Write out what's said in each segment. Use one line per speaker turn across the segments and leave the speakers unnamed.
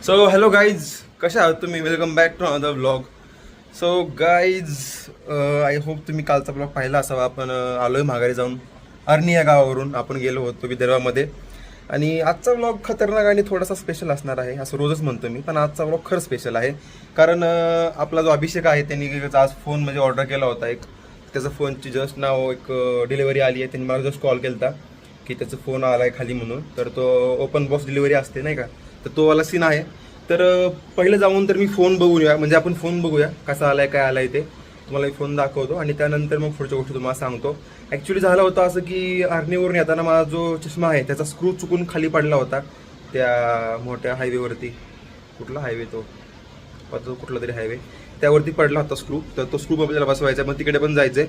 So hello guys, कशा आहात तुम्ही? Welcome back to another vlog. So guys, I hope तुम्ही कालचा ब्लॉग पाहिला असावा. आपण आलो आहे माघारी जाऊन अर्नी या गावावरून. आपण गेलो होतो विदर्भामध्ये. आणि आजचा व्लॉग खतरनाक आणि थोडासा स्पेशल असणार आहे, असं रोजच म्हणतो मी, पण आजचा व्लॉग खरं स्पेशल आहे. कारण आपला जो अभिषेक आहे त्यांनी आज फोन म्हणजे ऑर्डर केला होता एक. त्याचा फोनची जस्ट नाव एक डिलिव्हरी आली आहे. त्यांनी मला जस्ट कॉल केला होता की त्याचा फोन आला आहे खाली म्हणून. तर तो ओपन बॉक्स डिलिव्हरी असते नाही का, तर तो वाला सीन आहे. तर पहिलं जाऊन तर मी फोन बघूया, म्हणजे आपण फोन बघूया कसा आलाय काय आलाय ते. तुम्हाला मी फोन दाखवतो आणि त्यानंतर मग पुढच्या गोष्टी तुम्हाला सांगतो. ॲक्च्युली झालं होतं असं की आर्नीवरून येताना माझा जो चष्मा आहे त्याचा स्क्रू चुकून खाली पडला होता त्या मोठ्या हायवेवरती. कुठला हायवे तो कुठला तरी हायवे, त्यावरती पडला होता स्क्रू. तर तो स्क्रू आपल्याला बसवायचा, मग तिकडे पण जायचं आहे.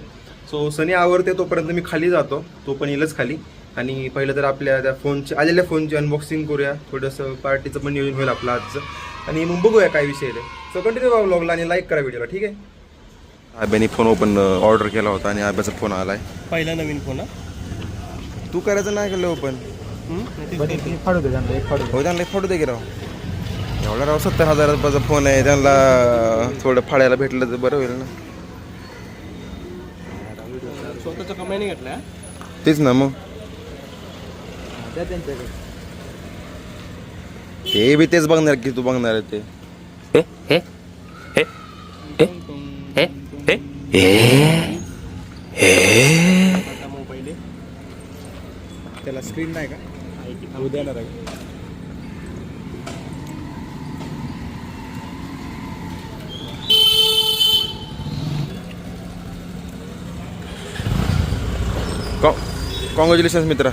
सो सनी आवरते तोपर्यंत मी खाली जातो, तो पण येईलच खाली. आणि पहिलं तर आपल्या त्या फोनची आलेल्या फोनची अनबॉक्सिंग करूया, थोडंसं पार्टीचं पण नियोजन होईल आपलं आजचं. आणि मग बघूया काय विषय आहे. सो कंटिन्यू व्लॉगला आणि लाईक करा व्हिडिओला, ठीक आहे. आब्याने फोन ओपन ऑर्डर केला होता आणि आब्याचा फोन आलाय.
पहिला नवीन फोन.
तू करायचं नाही केलं ओपन?
फाडू दे त्यांना, एक फाडू
हो त्यांना फोटो दे की राव. एवढा राव 70,000 रुपयाचा फोन आहे, त्यांना थोडं फाडायला भेटलं तर बरं होईल ना.
स्वतःचा कमाईने घेतलाय.
तेच ना मग, ते बी तेच बघणार की तू बघणार आहे ते.
मोबाईल त्याला स्क्रीन नाही का, उद्या येणार आहे.
कॉंग्रॅच्युलेशन्स मित्रा.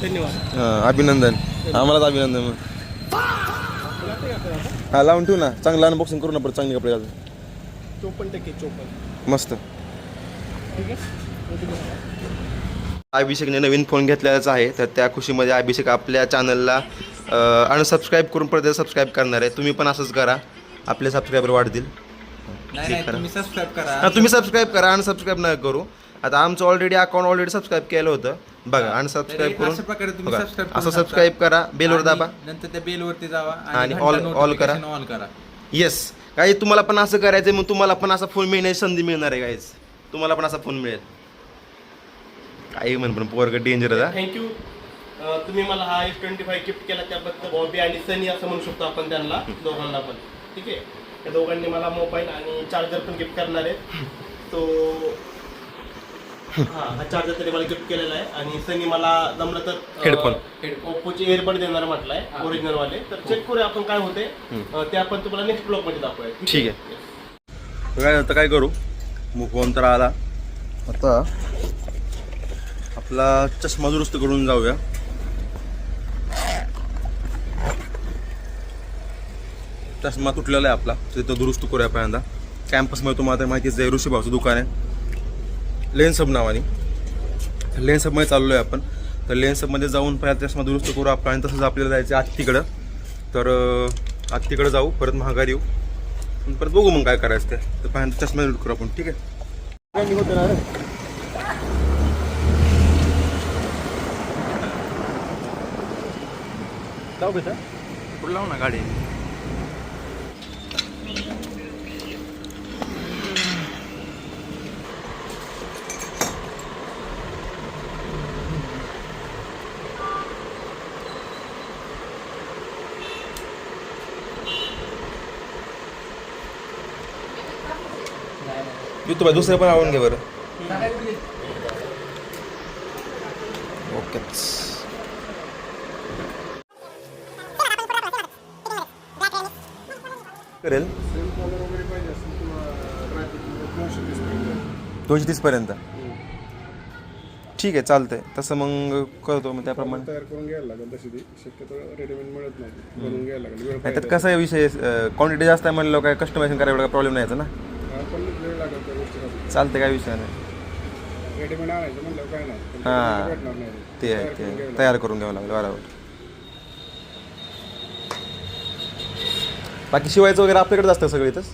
धन्यवाद.
हां, अभिनंदन. आम्हालाच अभिनंदन मग. हा लावून ठेवू ना, चांगलं अनबॉक्सिंग करू ना परत, चांगले कपडे घालून.
54%
मस्त.
ठीक आहे.
अभिषेकने नवीन फोन घेतलेलाच आहे, तर त्या खुशीमध्ये अभिषेक आपल्या चॅनलला अनसबस्क्राईब करून परत सबस्क्राईब करणार आहे. तुम्ही पण असंच करा, आपले सबस्क्रायबर वाढतील.
तुम्ही सबस्क्राईब करा.
हां, तुम्ही सबस्क्राईब करा, अनसबस्क्राईब नका करू. आता आमचं अकाउंट सबस्क्राईब केलं होतं बघा. अनसबस्क्राईब करून
अशा प्रकारे तुम्ही
बघा,
सबस्क्राईब
असं सबस्क्राईब करा, बेलवर दाबा
नंतर त्या बेलवरती जावा
आणि
घंटा
ऑल करा.
notification ऑन करा.
येस, काही तुम्हाला पण असं करायचं, मग तुम्हाला पण असा फोन मिळण्याची संधी मिळणार आहे. गाईज तुम्हाला पण असा फोन मिळेल. काही म्हण पण पोरग डेंजर आहे.
थँक्यू. तुम्ही मला हा S25 गिफ्ट केला त्याबद्दल बॉबी आणि सनी असं म्हणू शकतो आपण त्यांना दोघांना पण. ठीक आहे, त्या दोघांनी मला मोबाईल आणि चार्जर पण गिफ्ट करणार आहे. तो हा चार्जर तरी मला गिफ्ट केलेला आहे. आणि सनी मला जमलं तर
हेडफोन
ओप्पोचे एअरबड देणार म्हटलंय, ओरिजिनल वाले. तर चेक करूया आपण काय होते ते, आपण तुम्हाला नेक्स्ट ब्लॉग मध्ये दाखवूया.
ठीक आहे. काय आता काय करू, मग फोन तर आला, आता आपला चष्मा दुरुस्त करून जाऊया. चष्मा तुटलेला आहे आपला, तर तो दुरुस्त करूया पहिल्यांदा. कॅम्पसमध्ये तुम्हाला तर माहितीच आहे, ऋषी भाऊचं दुकान आहे लेन्स हब नावाने. लेन्स हबमध्ये चाललो आहे आपण. तर लेन्स हबमध्ये जाऊन पहिला चष्मा दुरुस्त करू आपण, आणि तसंच आपल्याला जायचं आहे आत्तीकडं. तर आत्तीकडं जाऊ, परत महागारी येऊ, परत बघू मग काय करायचं ते. तर पहिल्यांदा चष्मा दुरुस्त करू आपण, ठीक आहे.
जाऊ बेटा.
पुढे लावू ना गाडी. तू दुसरं पण आवडून घे बरं. ओकेच. करेल 230 पर्यंत. ठीक आहे, चालतंय तसं मग करतो मग त्याप्रमाणे.
तयार करून घ्यायला लागेल तशी ती शक्यतो रेडीमेड मिळत नाही, बनवून घ्यायला लागेल. वेळ
नाही त्यात कसं आहे विषय, क्वांटिटी जास्त आहे म्हणलं काय कस्टमायझेशन करायला एवढा प्रॉब्लेम नाही यायचा ना.
पण वेळ लागेल त्या गोष्टीसाठी.
चालतं, काय विषय नाही.
रेडीमेड आणायचं म्हणलं काय नाही, पण
हां,
भेटणार नाही.
ते आहे, ते तयार करून घ्यावं लागेल बरोबर. बाकी शिवायचं वगैरे आपल्याकडे असतं सगळं इथंच,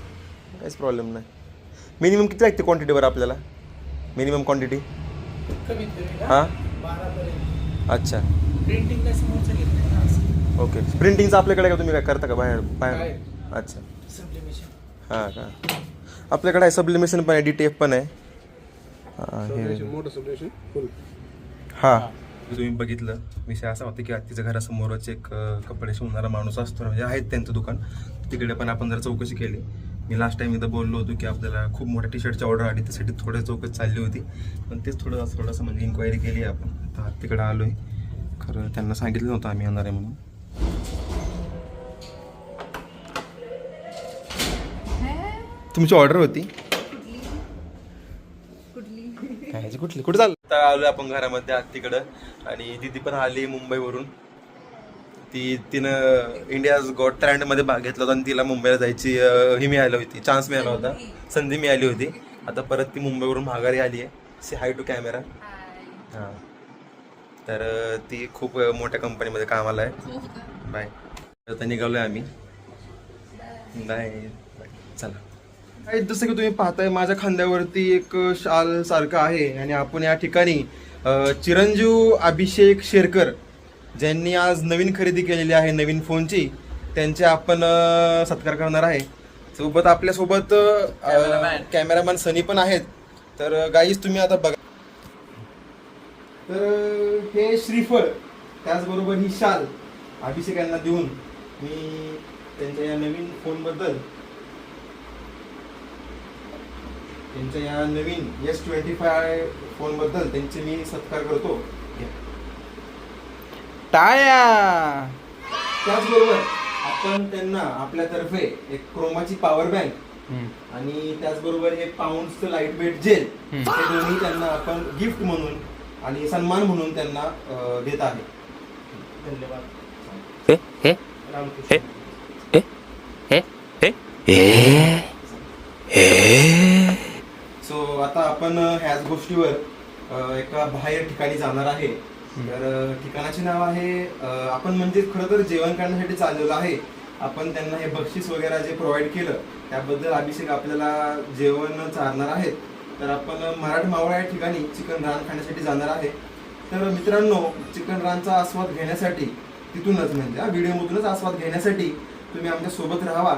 काहीच प्रॉब्लेम नाही. मिनिमम किती लागते क्वांटिटीवर आपल्याला, मिनिमम क्वांटिटी? हां, अच्छा.
Printing
okay. प्रिंटिंगचं आपल्याकडे का तुम्ही काय करता का बाहेर? अच्छा. हां का. आपल्याकडे आहे सब्लिमेशन पण आहे, DTF पण आहे.
मोठं सबस्टेशन फुल.
हां. तुम्ही बघितलं विषय असा होता की तिच्या घरासमोरच एक कपडे शिवणारा माणूस असतो, म्हणजे आहेत त्यांचं दुकान. तिकडे पण आपण जरा चौकशी केली. मी लास्ट टाइम एकदा बोललो होतो की आपल्याला खूप मोठ्या टी-शर्टची ऑर्डर आली, त्यासाठी थोडं चौकशी चालली होती. पण तेच थोडंसं म्हणजे इन्क्वायरी केली आहे आपण. आता तिकडे आलो आहे. खरं त्यांना सांगितलं नव्हतं आम्ही येणार आहे म्हणून. तुमची ऑर्डर होती कुठली कुठे चाललं? तर आलोय आपण घरामध्ये आत तिकडं. आणि दीदी पण आली मुंबईवरून. तिनं इंडियाज गॉट टॅलेंट मध्ये भाग घेतला होता आणि तिला मुंबईला जायची ही मिळाली होती, चान्स मिळाला होता, संधी मिळाली होती. आता परत ती मुंबईवरून माघारी आली आहे. Say hi to camera. हां. तर ती खूप मोठ्या कंपनीमध्ये कामाला आहे. बाय. आता निघालोय आम्ही. बाय. चला. जसं की तुम्ही पाहताय माझ्या खांद्यावरती एक शाल सारखं आहे आणि आपण या ठिकाणी चिरंजीव अभिषेक शेरकर ज्यांनी आज नवीन खरेदी केलेली आहे नवीन फोनची, त्यांचे आपण सत्कार करणार आहे. सोबत आपल्यासोबत कॅमेरामॅन सनी पण आहेत. तर गाईज तुम्ही आता बघा. तर हे श्रीफळ त्याचबरोबर ही शाल अभिषेक यांना देऊन मी त्यांच्या या नवीन फोनबद्दल, त्यांच्या या नवीन S25 फोनबद्दल त्यांचे मी सत्कार करतो.
टाळ्या.
त्याचबरोबर आपण त्यांना आपल्यातर्फे एक क्रोमाची पॉवर बँक आणि त्याचबरोबर हे पाऊंडचं लाईट वेट जेल हे दोन्ही त्यांना आपण गिफ्ट म्हणून आणि सन्मान म्हणून त्यांना देत आहे. धन्यवाद. सो आता आपण ह्याच गोष्टीवर एका बाहेर ठिकाणी जाणार आहे. तर ठिकाणाचे नाव आहे आपण म्हणजे खरं तर जेवण करण्यासाठी चाललेलं आहे. आपण त्यांना हे बक्षीस वगैरे जे प्रोव्हाइड केलं त्याबद्दल अभिषेक आपल्याला जेवण चारणार आहेत. तर आपण मराठ मावळा या ठिकाणी चिकन रान खाण्यासाठी जाणार आहे. तर मित्रांनो, चिकन रानचा आस्वाद घेण्यासाठी तिथूनच म्हणजे व्हिडिओमधूनच आस्वाद घेण्यासाठी तुम्ही आमच्या सोबत राहावा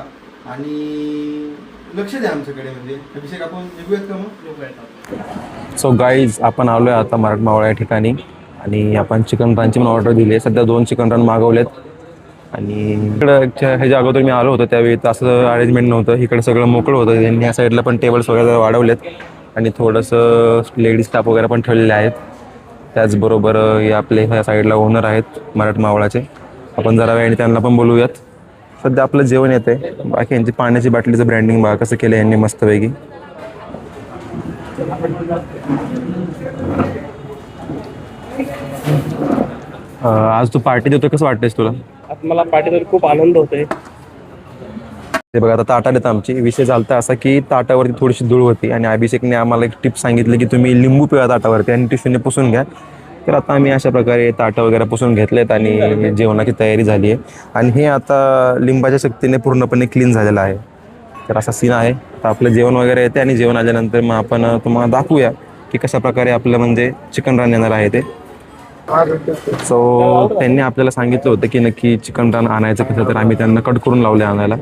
आणि लक्ष द्या आमच्याकडे. म्हणजे अभिषेक आपण निघूयात का मग? सो गाईज आपण आलोय आता मराठ मावळा या ठिकाणी आणि आपण चिकन रानची पण ऑर्डर दिली आहे. सध्या 2 चिकन रान मागवलेत आणि इकडं ह्याच्या अगोदर मी आलो होतो त्यावेळी असं अरेंजमेंट नव्हतं. इकडे सगळं मोकळं होतं. त्यांनी ह्या साईडला पण टेबल्स वगैरे वाढवलेत आणि थोडंसं लेडीज स्टाफ वगैरे पण ठेवलेले आहेत. त्याचबरोबर हे आपले ह्या साईडला ओनर आहेत मराठ मावळाचे. आपण जरा वेळाने त्यांना पण बोलूयात. सध्या आपलं जेवण येते. बाकी यांची पाण्याची बाटलीचं ब्रँडिंग बघा कसं केलं यांनी मस्तपैकी. आज तू पार्टी देतो, कसं वाटतेस तुला?
मला पार्टीमध्ये खूप आनंद होतोय.
ते बघा आता ताटात येतं आमची. विषय झालता असा की ताटावरती थोडीशी धूळ होती आणि अभिषेकने आम्हाला एक टिप सांगितली की तुम्ही लिंबू पिळा ताटावरती आणि टिश्यूने पुसून घ्या. तर आता आम्ही अशा प्रकारे ताटं वगैरे पुसून घेतलेत आणि जेवणाची तयारी झाली आहे आणि हे आता लिंबाच्या शक्तीने पूर्णपणे क्लीन झालेलं आहे. तर असा सीन आहे. आता आपलं जेवण वगैरे येते आणि जेवण आल्यानंतर मग आपण तुम्हाला दाखवूया की कशा प्रकारे आपलं म्हणजे चिकन रान येणार आहे ते. सो त्यांनी आपल्याला सांगितलं होतं की नक्की चिकन रान आणायचं कसं, तर आम्ही त्यांना कट करून लावले आणायला.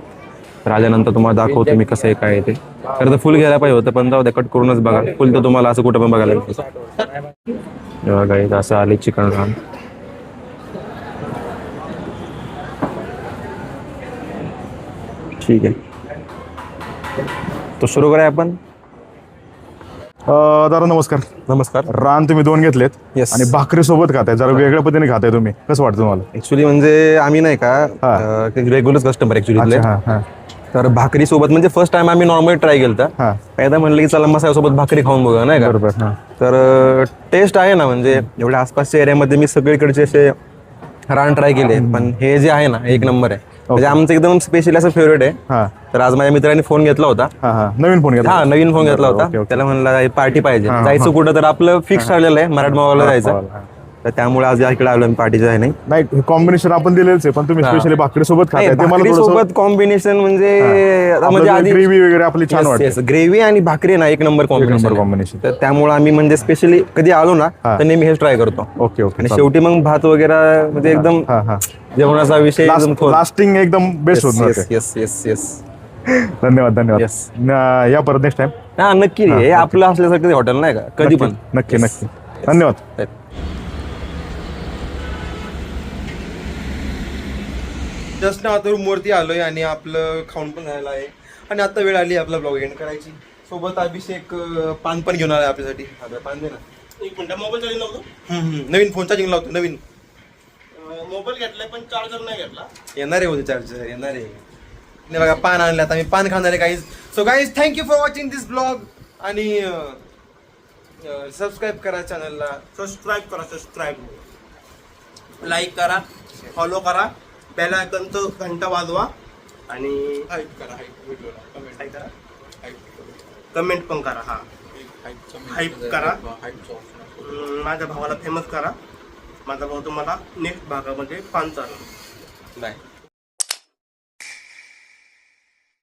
तर आल्यानंतर तुम्हाला दाखवतो मी कसं आहे काय ते. खरं तर फुल घ्यायला पाहिजे होतं पण जाऊ द्या, कट करूनच बघा. फुल तर तुम्हाला असं कुठं पण बघायला लागेल. असं आले चिकन रान. ठीक आहे, तो सुरू करूया आपण.
दादा नमस्कार.
नमस्कार.
रान तुम्ही 2 घेतलेत
Yes.
आणि भाकरी सोबत खाताय, जरा वेगळ्या पद्धतीने खाताय तुम्ही, कसं वाटतं तुम्हाला?
ऍक्च्युली म्हणजे आम्ही नाही का रेग्युलर कस्टमर ऍक्च्युली.
हां हां
तर भाकरी सोबत म्हणजे फर्स्ट टाइम आम्ही नॉर्मल ट्राय केलं.
हां
पहिल्यांदा म्हणलं की चला मसाल्यासोबत भाकरी खाऊन बघा नाही का.
बरोबर. हां
तर टेस्ट आहे ना, म्हणजे एवढ्या आसपासच्या एरियामध्ये मी सगळीकडचे असे रान ट्राय केले पण हे जे आहे ना एक नंबर आहे. म्हणजे आमचं एकदम स्पेशली असं फेवरेट आहे.
हां
तर आज माझ्या मित्राने फोन घेतला होता.
हां हां नवीन फोन घेतला.
हा नवीन फोन घेतला होता.
Okay, okay.
त्याला म्हणलं पार्टी पाहिजे,
हां,
जायचं कुठं, तर आपलं फिक्स ठरलेलं आहे मराठ मावळला जायचं.
हां.
तर त्यामुळे आज इकडे आलो आम्ही, पार्टीचं आहे नाही.
नाही कॉम्बिनेशन आपण दिलेलंच आहे पण तुम्ही स्पेशली भाकरी सोबत खाताय ते मला
सोबत कॉम्बिनेशन म्हणजे आता म्हणजे आधी
ग्रेव्ही वगैरे आपली छान वाटते.
ग्रेव्ही आणि भाकरी ना एक नंबर
कॉम्बिनेशन.
तर त्यामुळे आम्ही म्हणजे स्पेशली कधी आलो ना तर नेहमी हेच ट्राय करतो.
ओके ओके
आणि शेवटी मग भात वगैरे म्हणजे एकदम
हां हां
जेवणाचा विषय एकदम खोल.
लास्टिंग एकदम बेस्ट होत
येस
नव्हते.
Yes yes yes.
धन्यवाद धन्यवाद.
Yes.
या परत नेक्स्ट टाइम.
हा नक्की हे आपलं असल्यासारखं हॉटेल नाही का कधी पण.
नक्की
Yes.
नक्की. धन्यवाद.
जस्ट ना आता रूमवरती आलोय आणि आपलं खाऊन पण झालेलं आहे आणि आता वेळ आली आपला ब्लॉग एंड करायची. सोबत अभिषेक पान पण घेऊन आलाय आपल्यासाठी. आता पान दे ना.
एक मिनिट मोबाईल चार्जिंग लावतो.
नवीन फोन चार्जिंग लावतो नवीन.
मोबाईल घेतलाय पण चार्जर नाही घेतला.
येणार आहे होते चार्जर येणार आहे. नाही बघा पान आणलं आता मी पान खाणार आहे guys. So guys thank you for watching this blog आणि सबस्क्राईब करा चॅनलला.
सबस्क्राईब लाईक करा, फॉलो करा, बेल आयकॉनचं घंटा वाजवा आणि हाईप करा, कमेंट पण करा. हा हाईप करा. माझ्या भावाला फेमस करा. माझा भाऊ तुम्हाला नेक्स्ट भागामध्ये पान चालू.
बाय.